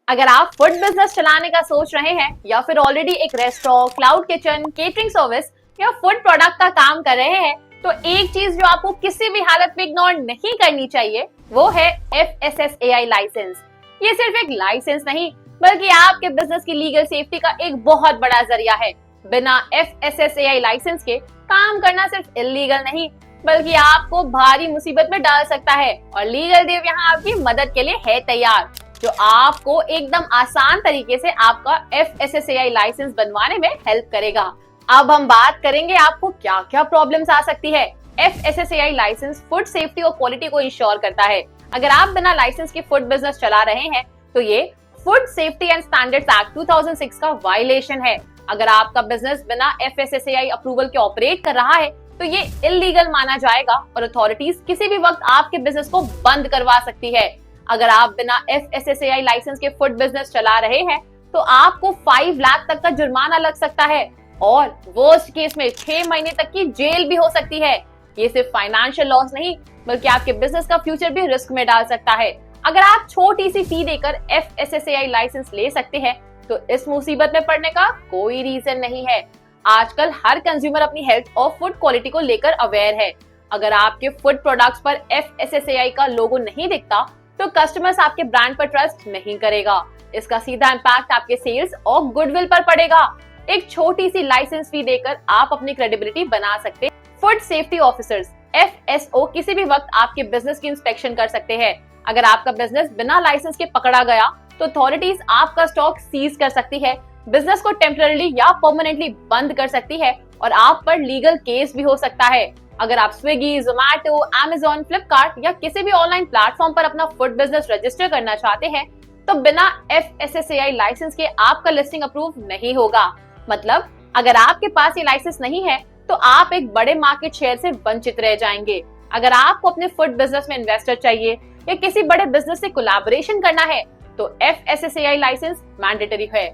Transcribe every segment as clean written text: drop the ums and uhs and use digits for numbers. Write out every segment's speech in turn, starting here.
अगर आप food business चलाने का सोच रहे हैं या फिर ऑलरेडी एक restaurant, cloud kitchen, catering service या फूड प्रोडक्ट का काम कर रहे हैं, तो एक चीज जो आपको किसी भी हालत में इग्नोर नहीं करनी चाहिए वो है FSSAI लाइसेंस। ये सिर्फ एक लाइसेंस नहीं बल्कि आपके बिजनेस की लीगल सेफ्टी का एक बहुत बड़ा जरिया है। बिना FSSAI लाइसेंस के काम करना सिर्फ इलीगल नहीं बल्कि आपको भारी मुसीबत में डाल सकता है, और लीगल देव यहाँ आपकी मदद के लिए है तैयार, जो आपको एकदम आसान तरीके से आपका FSSAI लाइसेंस बनवाने में हेल्प करेगा। अब हम बात करेंगे आपको क्या क्या प्रॉब्लम्स आ सकती है। FSSAI लाइसेंस फूड सेफ्टी और क्वालिटी को इंश्योर करता है। अगर आप बिना लाइसेंस के फूड बिजनेस चला रहे हैं तो ये food safety and standards act 2006 का वायलेशन है। अगर आपका बिजनेस बिना FSSAI अप्रूवल के ऑपरेट कर रहा है तो ये इलीगल माना जाएगा और अथॉरिटीज किसी भी वक्त आपके बिजनेस को बंद करवा सकती है। अगर आप बिना FSSAI लाइसेंस के फूड बिजनेस चला रहे हैं तो आपको 5 लाख तक का जुर्माना लग सकता है और वर्स्ट केस में 6 महीने तक की जेल भी हो सकती है। ये सिर्फ फाइनेंशियल लॉस नहीं बल्कि आपके बिजनेस का फ्यूचर भी रिस्क में डाल सकता है। अगर आप छोटी सी फी देकर FSSAI लाइसेंस ले सकते हैं तो इस मुसीबत में पड़ने का कोई रीजन नहीं है। आजकल हर कंज्यूमर अपनी हेल्थ और फूड क्वालिटी को लेकर अवेयर है। अगर आपके फूड प्रोडक्ट्स पर FSSAI का लोगो नहीं दिखता तो कस्टमर्स आपके ब्रांड पर ट्रस्ट नहीं करेगा। इसका सीधा इम्पैक्ट आपके सेल्स और गुडविल पर पड़ेगा। एक छोटी सी लाइसेंस फी देकर आप अपनी क्रेडिबिलिटी बना सकते हैं। फूड सेफ्टी ऑफिसर्स FSO किसी भी वक्त आपके बिजनेस की इंस्पेक्शन कर सकते हैं। अगर आपका बिजनेस बिना लाइसेंस के पकड़ा गया तो अथॉरिटीज आपका स्टॉक सीज कर सकती है, बिजनेस को टेम्पररी या परमानेंटली बंद कर सकती है और आप पर लीगल केस भी हो सकता है। अगर आप स्विगी, जोमैटो, अमेज़न, फ्लिपकार्ट या किसी भी ऑनलाइन प्लेटफॉर्म पर अपना फूड बिजनेस रजिस्टर करना चाहते हैं तो बिना FSSAI लाइसेंस के आपका लिस्टिंग अप्रूव नहीं होगा। मतलब अगर आपके पास ये लाइसेंस नहीं है तो आप एक बड़े मार्केट शेयर से वंचित रह जाएंगे। अगर आपको अपने फूड बिजनेस में इन्वेस्टर चाहिए या किसी बड़े बिजनेस से कोलैबोरेशन करना है तो FSSAI लाइसेंस मैंडेटरी है।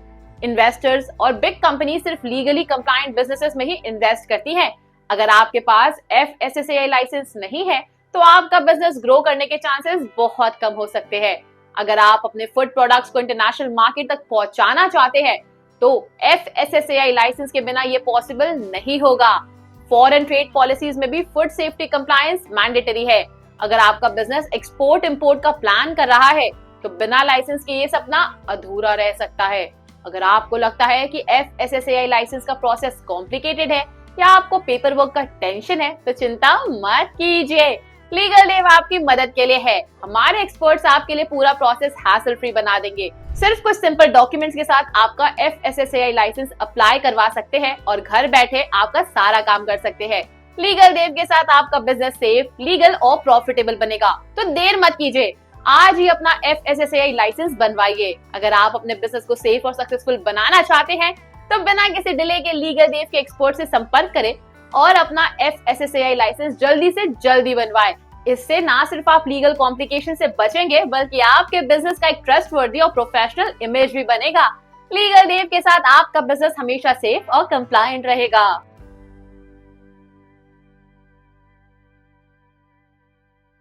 इन्वेस्टर्स और बिग कंपनी सिर्फ लीगली कंप्लायंट बिजनेसेस में ही इन्वेस्ट करती हैं। अगर आपके पास FSSAI लाइसेंस नहीं है तो आपका बिजनेस ग्रो करने के चांसेस बहुत कम हो सकते हैं। अगर आप अपने फूड प्रोडक्ट्स को इंटरनेशनल मार्केट तक पहुंचाना चाहते हैं तो FSSAI लाइसेंस के बिना ये पॉसिबल नहीं होगा। फॉरेन ट्रेड पॉलिसीज में भी फूड सेफ्टी कंप्लायंस मैंडेटरी है। अगर आपका बिजनेस एक्सपोर्ट इंपोर्ट का प्लान कर रहा है तो बिना लाइसेंस के ये सपना अधूरा रह सकता है। अगर आपको लगता है कि FSSAI लाइसेंस का प्रोसेस कॉम्प्लिकेटेड है या आपको पेपर वर्क का टेंशन है तो चिंता मत कीजिए, लीगल देव आपकी मदद के लिए है। हमारे एक्सपर्ट्स आपके लिए पूरा प्रोसेस हैसल फ्री बना देंगे। सिर्फ कुछ सिंपल डॉक्यूमेंट्स के साथ आपका FSSAI लाइसेंस अप्लाई करवा सकते हैं और घर बैठे आपका सारा काम कर सकते हैं। लीगल देव के साथ आपका बिजनेस सेफ, लीगल और प्रॉफिटेबल बनेगा। तो देर मत कीजिए, आज ही अपना FSSAI लाइसेंस बनवाइए। अगर आप अपने बिजनेस को सेफ और सक्सेसफुल बनाना चाहते हैं तो बिना किसी डिले के लीगल देव के एक्सपर्ट से संपर्क करें और अपना FSSAI लाइसेंस जल्दी से जल्दी बनवाएं। इससे ना सिर्फ आप लीगल कॉम्प्लिकेशन से बचेंगे बल्कि आपके बिजनेस का एक ट्रस्टवर्दी और प्रोफेशनल इमेज भी बनेगा। लीगल देव के साथ आपका बिजनेस हमेशा सेफ और कंप्लायंट रहेगा।